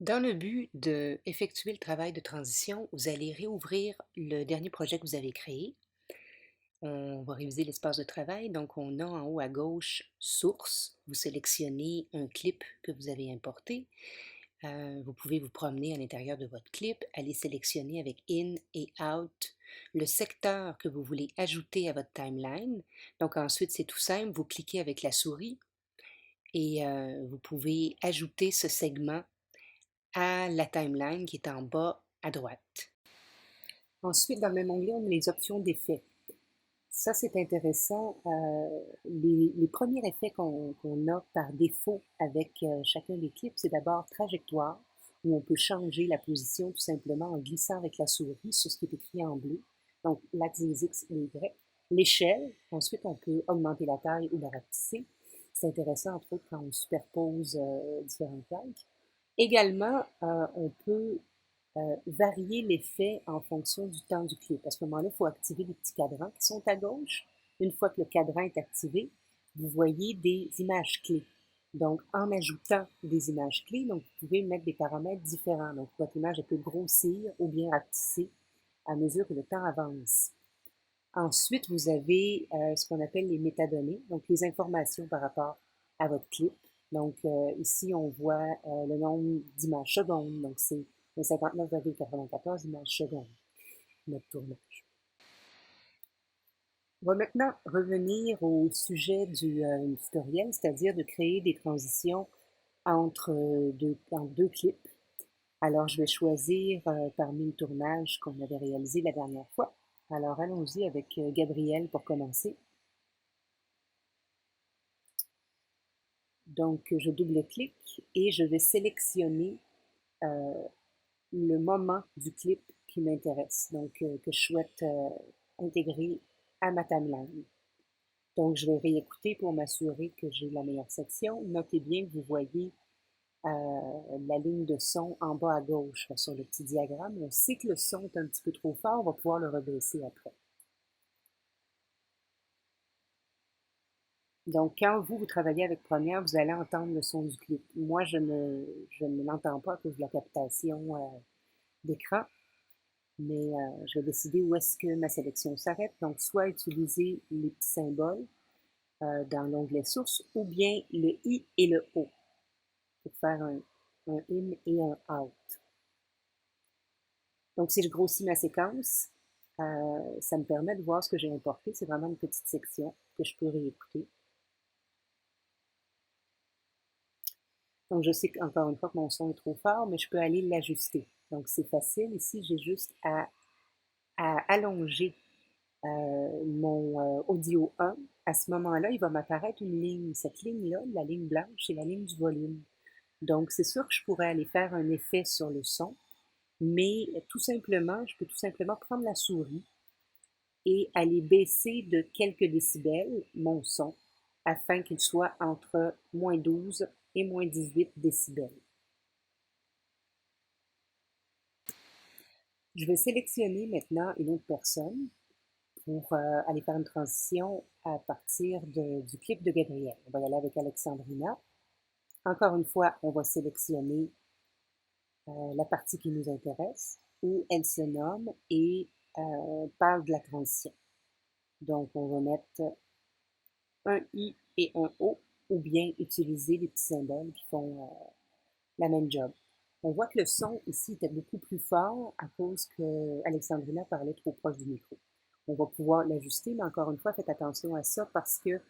Dans le but d'effectuer le travail de transition, vous allez réouvrir le dernier projet que vous avez créé. On va réviser l'espace de travail. Donc, on a en haut à gauche Source. Vous sélectionnez un clip que vous avez importé. Vous pouvez vous promener à l'intérieur de votre clip, aller sélectionner avec In et Out le secteur que vous voulez ajouter à votre timeline. Donc, ensuite, c'est tout simple. Vous cliquez avec la souris et vous pouvez ajouter ce segment à la timeline qui est en bas à droite. Ensuite, dans le même onglet, on a les options d'effets. Ça, c'est intéressant. Les premiers effets qu'on a par défaut avec chacun des clips, c'est d'abord trajectoire, où on peut changer la position tout simplement en glissant avec la souris sur ce qui est écrit en bleu. Donc, l'axe des X et des Y. L'échelle, ensuite, on peut augmenter la taille ou la rapetisser. C'est intéressant, entre autres, quand on superpose différentes tailles. Également, on peut varier l'effet en fonction du temps du clip. À ce moment-là, il faut activer les petits cadrans qui sont à gauche. Une fois que le cadran est activé, vous voyez des images clés. Donc, en ajoutant des images clés, donc vous pouvez mettre des paramètres différents. Donc, votre image elle peut grossir ou bien rapetisser à mesure que le temps avance. Ensuite, vous avez ce qu'on appelle les métadonnées, donc les informations par rapport à votre clip. Donc, ici, on voit le nombre d'images secondes. Donc, c'est 59,94 images secondes, notre tournage. On va maintenant revenir au sujet du tutoriel, c'est-à-dire de créer des transitions entre deux clips. Alors, je vais choisir parmi le tournage qu'on avait réalisé la dernière fois. Alors, allons-y avec Gabriel pour commencer. Donc, je double-clique et je vais sélectionner euh, le moment du clip qui m'intéresse, donc que je souhaite intégrer à ma timeline. Donc, je vais réécouter pour m'assurer que j'ai la meilleure section. Notez bien que vous voyez la ligne de son en bas à gauche sur le petit diagramme. On sait que le son est un petit peu trop fort, on va pouvoir le rebaisser après. Donc, quand vous travaillez avec Premiere, vous allez entendre le son du clip. Moi, je ne l'entends pas à cause de la captation d'écran, mais je vais décider où est-ce que ma sélection s'arrête. Donc, soit utiliser les petits symboles dans l'onglet source, ou bien le I et le O pour faire un in et un out. Donc, si je grossis ma séquence, ça me permet de voir ce que j'ai importé. C'est vraiment une petite section que je peux réécouter. Donc, je sais qu'encore une fois que mon son est trop fort, mais je peux aller l'ajuster. Donc, c'est facile. Ici, j'ai juste à allonger mon audio 1. À ce moment-là, il va m'apparaître une ligne. Cette ligne-là, la ligne blanche, c'est la ligne du volume. Donc, c'est sûr que je pourrais aller faire un effet sur le son, mais tout simplement, je peux tout simplement prendre la souris et aller baisser de quelques décibels mon son afin qu'il soit entre moins 12 et moins 18 décibels. Je vais sélectionner maintenant une autre personne pour aller faire une transition à partir du clip de Gabriel. On va y aller avec Alexandrina. Encore une fois, on va sélectionner la partie qui nous intéresse, où elle se nomme et parle de la transition. Donc, on va mettre un I et un O, ou bien utiliser les petits symboles qui font la même job. On voit que le son ici était beaucoup plus fort à cause que Alexandrina parlait trop proche du micro. On va pouvoir l'ajuster, mais encore une fois, faites attention à ça parce que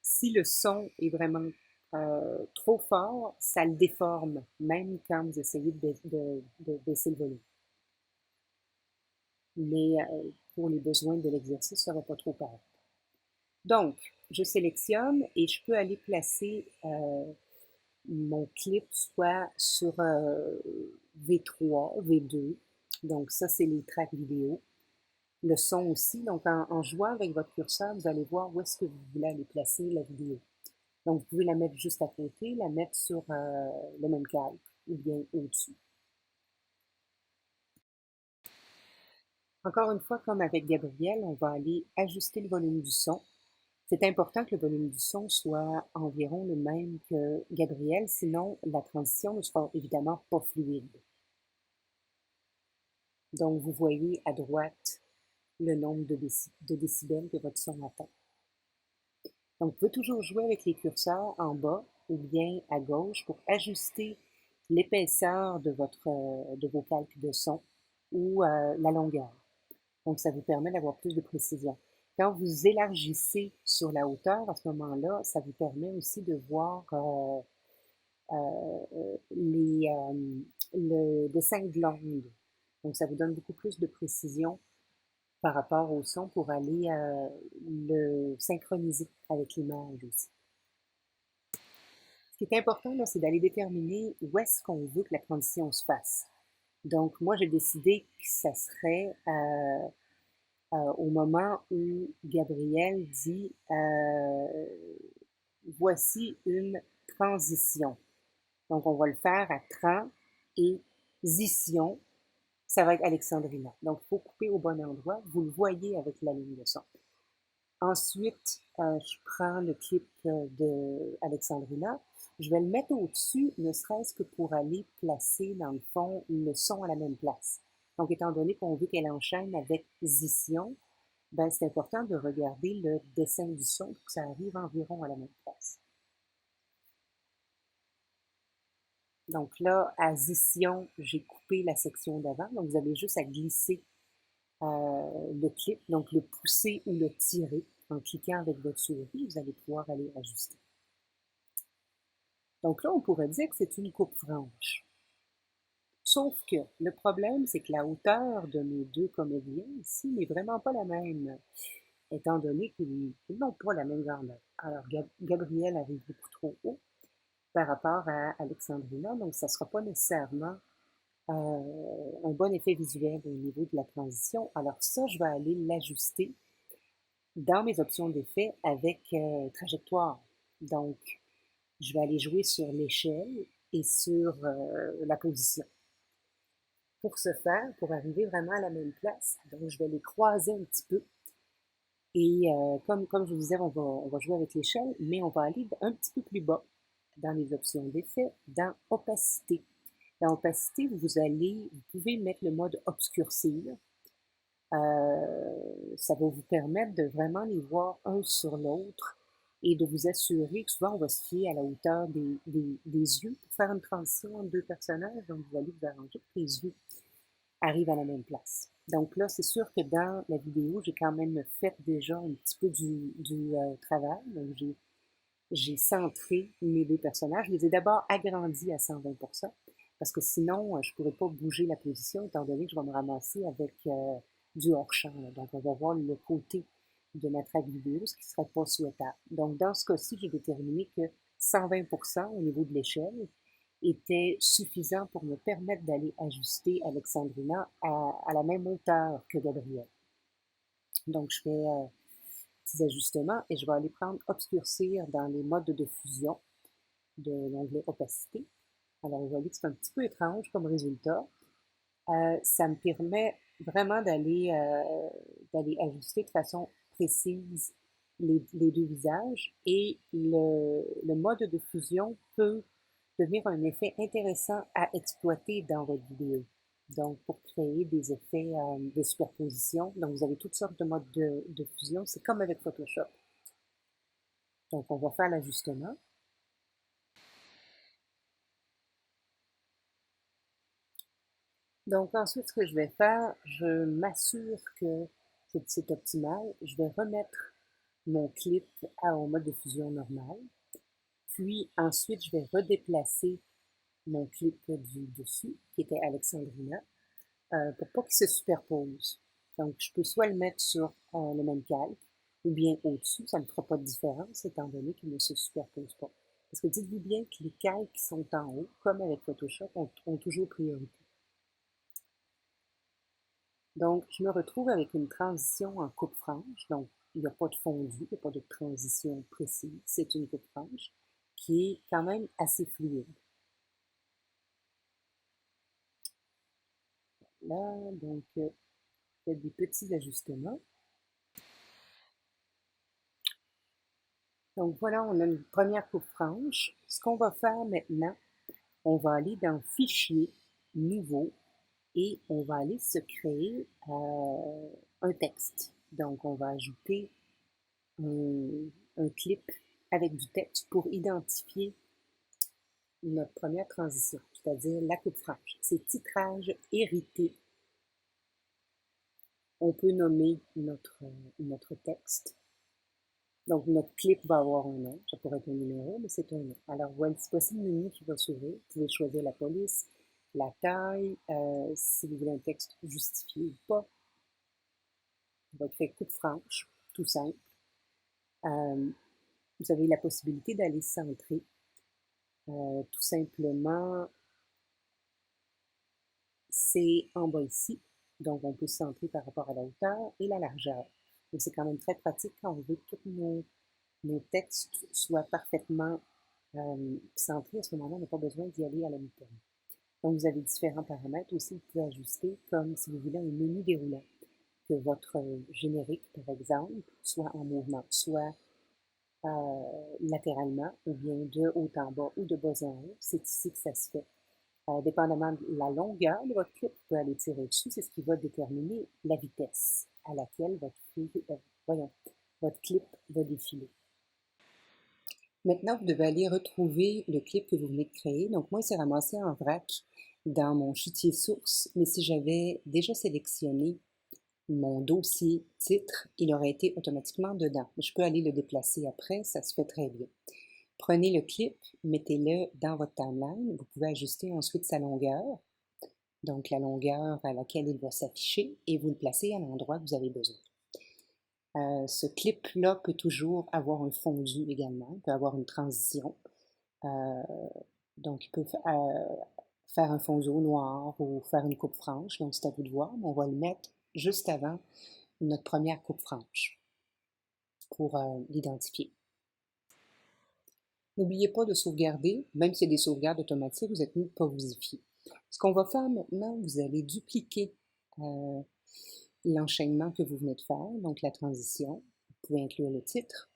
si le son est vraiment trop fort, ça le déforme, même quand vous essayez de baisser le volume. Mais pour les besoins de l'exercice, ça ne va pas trop paraître. Donc, je sélectionne et je peux aller placer mon clip soit sur V3, V2. Donc, ça, c'est les tracks vidéo. Le son aussi. Donc, en jouant avec votre curseur, vous allez voir où est-ce que vous voulez aller placer la vidéo. Donc, vous pouvez la mettre juste à côté, la mettre sur le même cadre ou bien au-dessus. Encore une fois, comme avec Gabriel, on va aller ajuster le volume du son. C'est important que le volume du son soit environ le même que Gabriel, sinon la transition ne sera évidemment pas fluide. Donc, vous voyez à droite le nombre de décibels que votre son atteint. Donc, vous pouvez toujours jouer avec les curseurs en bas ou bien à gauche pour ajuster l'épaisseur de vos calques de son ou la longueur. Donc, ça vous permet d'avoir plus de précision. Quand vous élargissez sur la hauteur, à ce moment-là, ça vous permet aussi de voir le dessin de l'onde. Donc, ça vous donne beaucoup plus de précision par rapport au son pour aller le synchroniser avec l'image aussi. Ce qui est important, là, c'est d'aller déterminer où est-ce qu'on veut que la transition se fasse. Donc, moi, j'ai décidé que ça serait au moment où Gabriel dit voici une transition. Donc, on va le faire à tran et zition. Ça va être Alexandrina. Donc, il faut couper au bon endroit. Vous le voyez avec la ligne de son. Ensuite, je prends le clip de Alexandrina. Je vais le mettre au-dessus, ne serait-ce que pour aller placer, dans le fond, le son à la même place. Donc, étant donné qu'on veut qu'elle enchaîne avec Zition, ben, c'est important de regarder le dessin du son pour que ça arrive environ à la même place. Donc là, à Zition, j'ai coupé la section d'avant. Donc, vous avez juste à glisser le clip, donc le pousser ou le tirer. En cliquant avec votre souris, vous allez pouvoir aller ajuster. Donc là, on pourrait dire que c'est une coupe franche. Sauf que le problème, c'est que la hauteur de mes deux comédiens ici n'est vraiment pas la même, étant donné qu'ils n'ont pas la même grandeur. Alors, Gabriel arrive beaucoup trop haut par rapport à Alexandrina, donc ça ne sera pas nécessairement un bon effet visuel au niveau de la transition. Alors ça, je vais aller l'ajuster dans mes options d'effet avec trajectoire. Donc, je vais aller jouer sur l'échelle et sur la position. Pour ce faire, pour arriver vraiment à la même place, donc je vais les croiser un petit peu. Et comme je vous disais, on va jouer avec l'échelle, mais on va aller un petit peu plus bas dans les options d'effet, dans opacité. Dans opacité, vous pouvez mettre le mode obscurcir. Ça va vous permettre de vraiment les voir un sur l'autre et de vous assurer que souvent on va se fier à la hauteur des yeux pour faire une transition entre deux personnages. Donc, vous allez vous arranger que les yeux arrivent à la même place. Donc là, c'est sûr que dans la vidéo, j'ai quand même fait déjà un petit peu du travail. Donc, j'ai centré mes deux personnages. Je les ai d'abord agrandis à 120%, parce que sinon, je ne pourrais pas bouger la position, étant donné que je vais me ramasser avec du hors-champ. Donc, on va voir le côté de ma traque vidéo, ce qui ne serait pas souhaitable. Donc, dans ce cas-ci, j'ai déterminé que 120% au niveau de l'échelle était suffisant pour me permettre d'aller ajuster Alexandrina à la même hauteur que Gabriel. Donc, je fais petits ajustements et je vais aller prendre obscurcir dans les modes de fusion de l'onglet opacité. Alors, vous voyez que c'est un petit peu étrange comme résultat. Ça me permet vraiment d'aller ajuster de façon précise les deux visages et le mode de fusion peut devenir un effet intéressant à exploiter dans votre vidéo. Donc, pour créer des effets de superposition. Donc, vous avez toutes sortes de modes de fusion. C'est comme avec Photoshop. Donc, on va faire l'ajustement. Donc, ensuite, ce que je vais faire, je m'assure que c'est optimal. Je vais remettre mon clip au mode de fusion normal. Puis, ensuite, je vais redéplacer mon clip du dessus, qui était Alexandrina, pour pas qu'il se superpose. Donc, je peux soit le mettre sur le même calque, ou bien au-dessus, ça ne fera pas de différence, étant donné qu'il ne se superpose pas. Parce que dites-vous bien que les calques qui sont en haut, comme avec Photoshop, ont toujours priorité. Donc, je me retrouve avec une transition en coupe franche. Donc, il n'y a pas de fondu, il n'y a pas de transition précise. C'est une coupe franche qui est quand même assez fluide. Là, donc, il y a des petits ajustements. Donc voilà, on a une première coupe franche. Ce qu'on va faire maintenant, on va aller dans Fichier, Nouveau, et on va aller se créer un texte. Donc on va ajouter un clip avec du texte pour identifier notre première transition, c'est-à-dire la coupe franche. C'est titrage hérité. On peut nommer notre texte. Donc, notre clip va avoir un nom. Ça pourrait être un numéro, mais c'est un nom. Alors, voici le menu qui va s'ouvrir. Vous pouvez choisir la police, la taille, si vous voulez un texte justifié ou pas. On va créer coupe franche, tout simple. Vous avez la possibilité d'aller centrer. Tout simplement, c'est en bas ici. Donc, on peut se centrer par rapport à la hauteur et la largeur. Donc, c'est quand même très pratique quand on veut que tous nos textes soient parfaitement centrés. À ce moment-là, on n'a pas besoin d'y aller à la mi-temps. Donc, vous avez différents paramètres aussi que vous pouvez ajuster, comme si vous voulez un menu déroulant, que votre générique, par exemple, soit en mouvement, soit latéralement, ou bien de haut en bas ou de bas en haut. C'est ici que ça se fait. Dépendamment de la longueur de votre clip, vous pouvez aller tirer dessus. C'est ce qui va déterminer la vitesse à laquelle votre clip va défiler. Maintenant, vous devez aller retrouver le clip que vous venez de créer. Donc, moi, il s'est ramassé en vrac dans mon chutier source, mais si j'avais déjà sélectionné mon dossier titre, il aurait été automatiquement dedans. Je peux aller le déplacer après, ça se fait très bien. Prenez le clip, mettez-le dans votre timeline. Vous pouvez ajuster ensuite sa longueur, donc la longueur à laquelle il va s'afficher, et vous le placez à l'endroit que vous avez besoin. Ce clip-là peut toujours avoir un fondu également, il peut avoir une transition. Donc, il peut faire un fondu au noir ou faire une coupe franche, donc c'est à vous de voir, mais on va le mettre juste avant notre première coupe franche pour l'identifier. N'oubliez pas de sauvegarder, même s'il y a des sauvegardes automatiques, vous êtes mieux de ne pas vous y fier. Ce qu'on va faire maintenant, vous allez dupliquer l'enchaînement que vous venez de faire, donc la transition. Vous pouvez inclure le titre.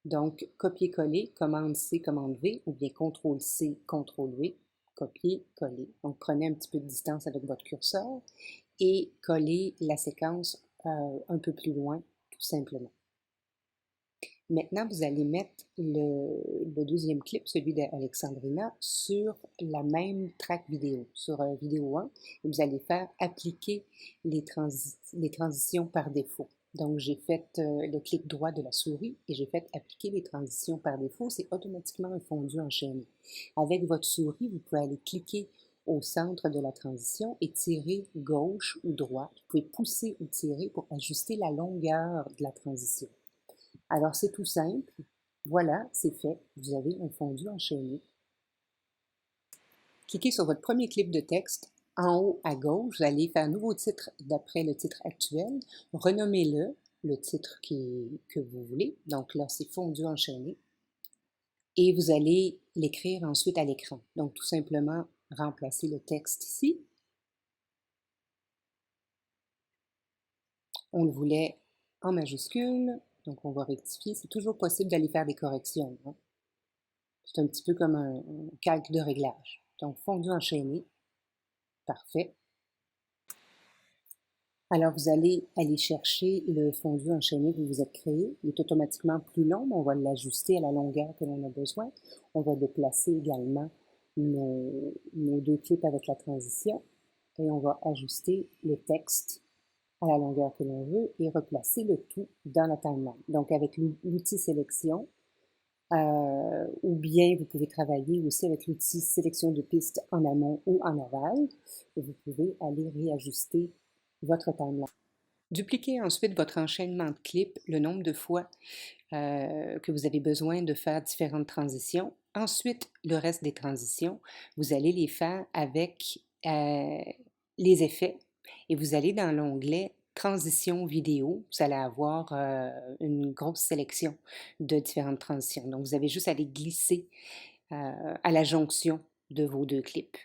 Donc, copier-coller, commande C, commande V, ou bien CTRL C, CTRL V, copier-coller. Donc, prenez un petit peu de distance avec votre curseur et collez la séquence un peu plus loin, tout simplement. Maintenant, vous allez mettre le deuxième clip, celui d'Alexandrina, sur la même track vidéo, sur vidéo 1, et vous allez faire appliquer les transitions par défaut. Donc, j'ai fait le clic droit de la souris et j'ai fait appliquer les transitions par défaut. C'est automatiquement un fondu enchaîné. Avec votre souris, vous pouvez aller cliquer au centre de la transition et tirer gauche ou droite. Vous pouvez pousser ou tirer pour ajuster la longueur de la transition. Alors, c'est tout simple. Voilà, c'est fait. Vous avez un fondu enchaîné. Cliquez sur votre premier clip de texte. En haut à gauche, vous allez faire un nouveau titre d'après le titre actuel. Renommez-le, le titre que vous voulez. Donc là, c'est fondu enchaîné. Et vous allez l'écrire ensuite à l'écran. Donc, tout simplement, remplacer le texte ici. On le voulait en majuscule. Donc, on va rectifier. C'est toujours possible d'aller faire des corrections. Hein? C'est un petit peu comme un calque de réglage. Donc, fondu enchaîné. Parfait. Alors, vous allez aller chercher le fondu enchaîné que vous vous êtes créé. Il est automatiquement plus long, mais on va l'ajuster à la longueur que l'on a besoin. On va déplacer également nos deux clips avec la transition et on va ajuster le texte à la longueur que l'on veut et replacer le tout dans la timeline. Donc, avec l'outil sélection, ou bien vous pouvez travailler aussi avec l'outil sélection de pistes en amont ou en aval et vous pouvez aller réajuster votre timeline. Dupliquez ensuite votre enchaînement de clips le nombre de fois que vous avez besoin de faire différentes transitions. Ensuite, le reste des transitions, vous allez les faire avec les effets et vous allez dans l'onglet Transition vidéo. Vous allez avoir une grosse sélection de différentes transitions. Donc, vous avez juste à les glisser à la jonction de vos deux clips.